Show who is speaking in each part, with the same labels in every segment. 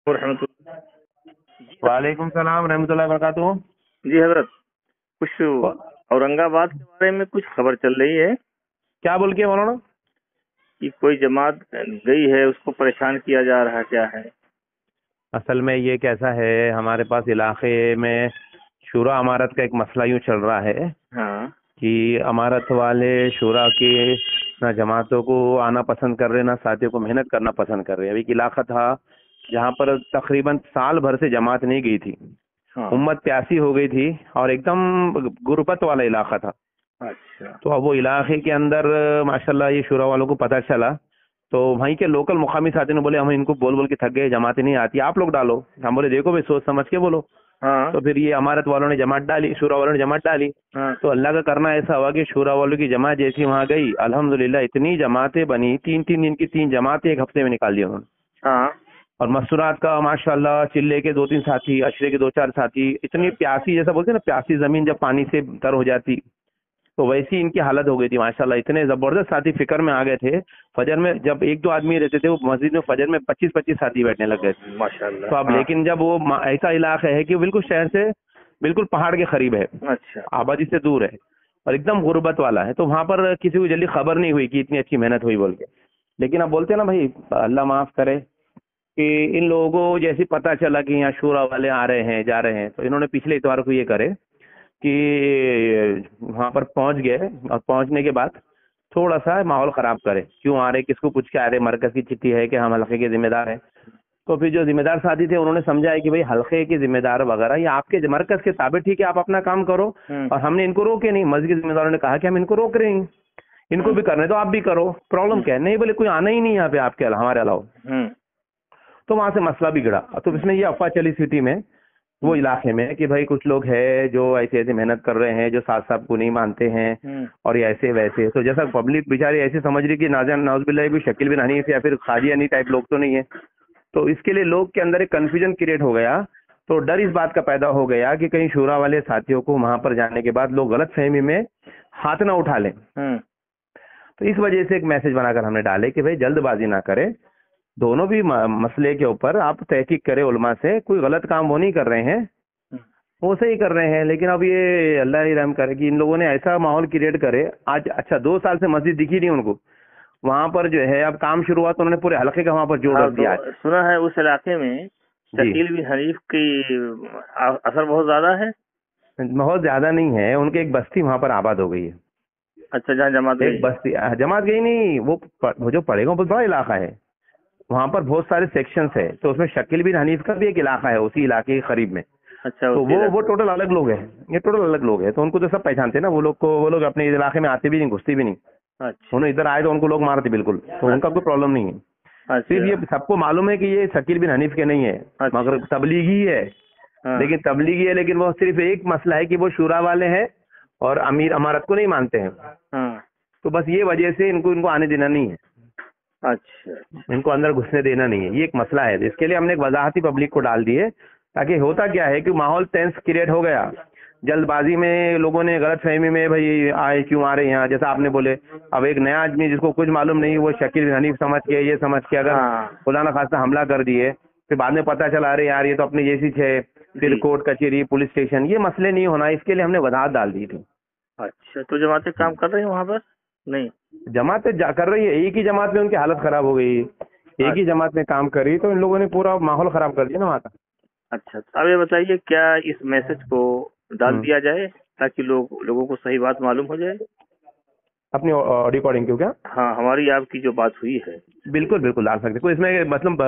Speaker 1: रहमतुल्लाह। जी
Speaker 2: वालेकुम सलाम रहमतुल्लाहि व बरकातुहू।
Speaker 1: जी हजरत, कुछ
Speaker 2: व-
Speaker 1: औरंगाबाद के बारे में कुछ खबर चल रही है
Speaker 2: क्या बोल के मौलाना?
Speaker 1: कि कोई जमात गई है, उसको परेशान किया जा रहा है, क्या है?
Speaker 2: असल में ये कैसा है, हमारे पास इलाके में शूरा अमारत का एक मसला यूँ चल रहा है
Speaker 1: हाँ।
Speaker 2: कि अमारत वाले शूरा के ना जमातों को आना पसंद कर रहे, ना साथियों को मेहनत करना पसंद कर रहे। अभी एक इलाका था जहाँ पर तकरीबन साल भर से जमात नहीं गई थी।
Speaker 1: हाँ।
Speaker 2: उम्मत प्यासी हो गई थी और एकदम गुर्बत वाला इलाका था।
Speaker 1: अच्छा।
Speaker 2: तो अब वो इलाके के अंदर माशाल्लाह ये शूरा वालों को पता चला, तो वहीं के लोकल मुकामी साथी ने बोले हम इनको बोल बोल के थक गए, जमातें नहीं आती, आप लोग डालो। हम बोले देखो भाई सोच समझ के बोलो।
Speaker 1: हाँ।
Speaker 2: तो फिर ये अमारत वालों ने जमात डाली, शूरा वालों ने जमात डाली।
Speaker 1: हाँ।
Speaker 2: तो अल्लाह का करना ऐसा हुआ कि शूरा वालों की जमात जैसी वहां गई, अल्हम्दुलिल्लाह इतनी जमातें बनी, 3-3 दिन की 3 जमातें एक हफ्ते में निकाल दी उन्होंने।
Speaker 1: हाँ।
Speaker 2: और मस्तूरात का माशाल्लाह, चिल्ले के 2-3 साथी, अशरे के 2-4 साथी, इतनी प्यासी, जैसा बोलते हैं ना प्यासी जमीन जब पानी से तर हो जाती, तो वैसी इनकी हालत हो गई थी माशाल्लाह। इतने जबरदस्त साथी फिक्र में आ गए थे। फजर में जब 1-2 आदमी रहते थे, वो मस्जिद में फजर में 25-25 साथी बैठने लग गए थे। तो
Speaker 1: माशाल्लाह।
Speaker 2: अब
Speaker 1: हाँ।
Speaker 2: लेकिन जब वो ऐसा इलाका है कि वो बिल्कुल शहर से बिल्कुल पहाड़ के करीब है,
Speaker 1: अच्छा।
Speaker 2: आबादी से दूर है और एकदम गुर्बत वाला है, तो वहां पर किसी को जल्दी खबर नहीं हुई कि इतनी अच्छी मेहनत हुई बोल के। लेकिन अब बोलते हैं ना भाई, अल्लाह माफ करे कि इन लोगों को जैसे पता चला कि यहाँ शूरा वाले आ रहे हैं जा रहे हैं, तो इन्होंने पिछले इतवार को ये करे कि वहां पर पहुंच गए और पहुंचने के बाद थोड़ा सा माहौल खराब करे, क्यों आ रहे, किसको पूछ के आ रहे, मरकज की चिट्ठी है कि हम हल्के के जिम्मेदार हैं। तो फिर जो जिम्मेदार साथी थे उन्होंने समझाया कि भाई हल्के के जिम्मेदार वगैरह ये आपके मरकज के ताबे, ठीक है आप अपना काम करो।
Speaker 1: हम्म।
Speaker 2: और हमने इनको रोके नहीं, मस्जिद के जिम्मेदारों ने कहा कि हम इनको रोक रहे हैं, इनको
Speaker 1: हम्म।
Speaker 2: भी करने तो आप भी करो, प्रॉब्लम
Speaker 1: हम्म।
Speaker 2: क्या है? नहीं बोले कोई आना ही नहीं यहाँ पे आपके हमारे अलावा।
Speaker 1: हम्म।
Speaker 2: तो वहां से मसला बिगड़ा। तो इसमें ये अफवाह चली सिटी में, वो
Speaker 1: हम्म।
Speaker 2: इलाके में, कि भाई कुछ लोग हैं जो ऐसे ऐसे मेहनत कर रहे हैं, जो साथ साहब को नहीं मानते हैं
Speaker 1: हम्म।
Speaker 2: और ये ऐसे वैसे। तो जैसा पब्लिक बेचारी ऐसे समझ रही कि नाज़ नाउज़ुबिल्लाह कोई शकील बिन हनीफ या फिर कादियानी टाइप लोग तो नहीं है। तो इसके लिए लोग के अंदर एक कन्फ्यूजन क्रिएट हो गया। तो डर इस बात का पैदा हो गया कि कहीं शूरा वाले साथियों को वहां पर जाने के बाद लोग गलत फहमी में हाथ ना उठा लें।
Speaker 1: हम्म।
Speaker 2: तो इस वजह से एक मैसेज बनाकर हमने डाले कि भाई जल्दबाजी ना करें, दोनों भी मसले के ऊपर आप तहकीक करें उलमा से, कोई गलत काम वो नहीं कर रहे हैं, वो सही कर रहे हैं। लेकिन अब ये अल्लाह ही रहम करे कि इन लोगों ने ऐसा माहौल क्रिएट करे। आज अच्छा 2 साल से मस्जिद दिखी नहीं उनको, वहां पर जो है अब काम शुरू हुआ तो उन्होंने पूरे हल्के का वहां पर जोड़
Speaker 1: हाँ,
Speaker 2: रख
Speaker 1: तो
Speaker 2: दिया आज।
Speaker 1: सुना है उस इलाके में
Speaker 2: जी,
Speaker 1: शकील बिन हनीफ की असर बहुत ज्यादा है।
Speaker 2: बहुत ज्यादा नहीं है, उनके एक बस्ती वहां पर आबाद हो गई है।
Speaker 1: अच्छा, जहाँ जमात
Speaker 2: एक
Speaker 1: गई है।
Speaker 2: बस्ती जमात गई नहीं, वो जो पड़ेगा वो बहुत बड़ा इलाका है, वहां पर बहुत सारे सेक्शंस है, तो उसमें शकील बिन हनीफ का भी एक इलाका है उसी इलाके के करीब में।
Speaker 1: अच्छा,
Speaker 2: तो
Speaker 1: उसी
Speaker 2: वो
Speaker 1: इलाके में।
Speaker 2: टोटल अलग लोग हैं, ये टोटल अलग लोग हैं, तो उनको तो सब पहचानते हैं ना, वो लोग को, वो लोग अपने इलाके में आते भी नहीं, घुसते भी नहीं।
Speaker 1: अच्छा।
Speaker 2: उन्हें इधर आए तो उनको लोग मारते बिल्कुल, तो उनका कोई प्रॉब्लम नहीं है। सिर्फ
Speaker 1: अच्छा।
Speaker 2: ये सबको मालूम है कि ये शकील बिन हनीफ के नहीं है, मगर
Speaker 1: अच्छा।
Speaker 2: तबलीगी है।
Speaker 1: हाँ।
Speaker 2: लेकिन तबलीगी है, लेकिन वो सिर्फ एक मसला है कि वो शूरा वाले हैं और अमीर अमारत को नहीं मानते हैं।
Speaker 1: हाँ।
Speaker 2: तो बस ये वजह से इनको इनको आने देना नहीं है,
Speaker 1: अच्छा।
Speaker 2: इनको अंदर घुसने देना नहीं है, ये एक मसला है। इसके लिए हमने एक वजाहती पब्लिक को डाल दी है, ताकि होता क्या है कि माहौल टेंस क्रिएट हो गया, जल्दबाजी में लोगों ने गलत फहमी में भाई आए क्यों आ रहे हैं यहाँ, जैसा आपने बोले। अब एक नया आदमी जिसको कुछ मालूम नहीं, वो शकील बिन हनीफ समझ के, ये समझ के अगर
Speaker 1: हाँ।
Speaker 2: खुदा न खास्ता हमला कर दिए, फिर बाद में पता चला अरे यार ये तो अपनी जैसी है, फिर
Speaker 1: जी।
Speaker 2: कोर्ट कचहरी पुलिस स्टेशन, ये मसले नहीं होना, इसके लिए हमने वजाहत डाल दी थी।
Speaker 1: अच्छा, तो जमातें काम कर रही हैं वहाँ पर? नहीं।
Speaker 2: जमात कर रही है, एक ही जमात में उनकी हालत खराब हो गई, एक ही
Speaker 1: अच्छा।
Speaker 2: जमात में काम करी तो इन लोगों ने पूरा माहौल खराब कर दिया ना वहाँ का।
Speaker 1: अच्छा, तो अब ये बताइए, क्या इस मैसेज को डाल
Speaker 2: हम्म।
Speaker 1: दिया जाए ताकि लोगों को सही बात मालूम हो जाए?
Speaker 2: अपनी रिकॉर्डिंग क्यों क्या?
Speaker 1: हाँ, हमारी आपकी जो बात हुई है।
Speaker 2: बिल्कुल बिल्कुल डाल सकते, कोई इसमें मतलब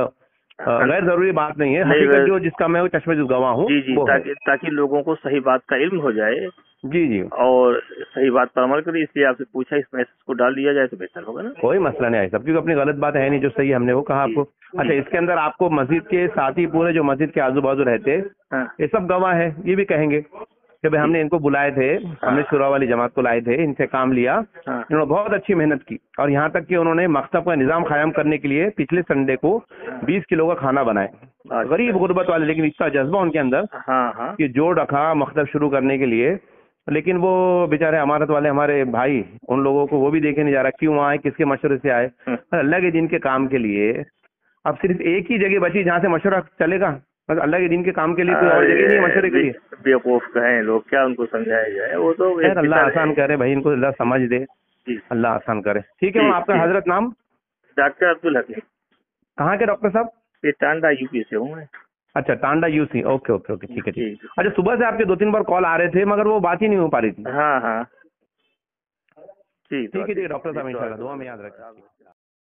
Speaker 2: गैर जरूरी बात नहीं है,
Speaker 1: नहीं,
Speaker 2: हकीकत जो जिसका मैं चश्मे जो गवाह हूँ
Speaker 1: जी जी,
Speaker 2: वो है।
Speaker 1: ताकि लोगों को सही बात का इल्म हो जाए
Speaker 2: जी जी,
Speaker 1: और सही बात पर अमल करें, इसलिए आपसे पूछा, इस मैसेज को डाल दिया जाए तो बेहतर होगा ना।
Speaker 2: कोई मसला नहीं है, सब क्योंकि अपनी गलत बात है नहीं, जो सही है हमने वो कहा
Speaker 1: जी।
Speaker 2: आपको। अच्छा, इसके अंदर आपको मस्जिद के साथ ही पूरे जो मस्जिद के आजू बाजू रहते,
Speaker 1: हाँ।
Speaker 2: ये सब गवाह है, ये भी कहेंगे कि भाई
Speaker 1: जी।
Speaker 2: हमने इनको बुलाए थे, हमने
Speaker 1: हाँ।
Speaker 2: शुरा वाली जमात को लाए थे, इनसे काम लिया,
Speaker 1: हाँ।
Speaker 2: इन्होंने बहुत अच्छी मेहनत की, और यहाँ तक कि उन्होंने मकतब का निज़ाम कायम करने के लिए पिछले संडे को 20 किलो का खाना बनाया,
Speaker 1: अच्छा।
Speaker 2: गरीब गुरबत वाले, लेकिन इतना जज्बा उनके अंदर
Speaker 1: हाँ। हाँ।
Speaker 2: कि जोड़ रखा मकतब शुरू करने के लिए। लेकिन वो बेचारे अमारत वाले हमारे भाई, उन लोगों को वो भी देखे नहीं जा रहा क्यों आए, किसके मशवरे से आए।
Speaker 1: हम्म।
Speaker 2: और अल्लाह के दिन के काम के लिए अब सिर्फ एक ही जगह बची जहाँ से मशवरा चलेगा, बस अल्लाह के दिन के काम के लिए कोई और जगह नहीं है मशवरे के लिए।
Speaker 1: बेवकूफ कहें लोग, क्या उनको समझाया जाए, वो तो
Speaker 2: खैर अल्लाह आसान करे भाई, इनको अल्लाह समझ दे, अल्लाह आसान करे। ठीक है, आपका हजरत नाम?
Speaker 1: डॉक्टर अब्दुल हकीम।
Speaker 2: कहाँ के डॉक्टर साहब?
Speaker 1: ये टांडा यूपी से हूँ मैं।
Speaker 2: अच्छा, Tanda UC, okay okay okay, ठीक है ठीक है। अच्छा, सुबह से आपके 2-3 बार कॉल आ रहे थे मगर वो बात ही नहीं हो पा रही थी।
Speaker 1: हाँ हाँ,
Speaker 2: ठीक है डॉक्टर साहब, इंशाल्लाह दुआ में याद रखें।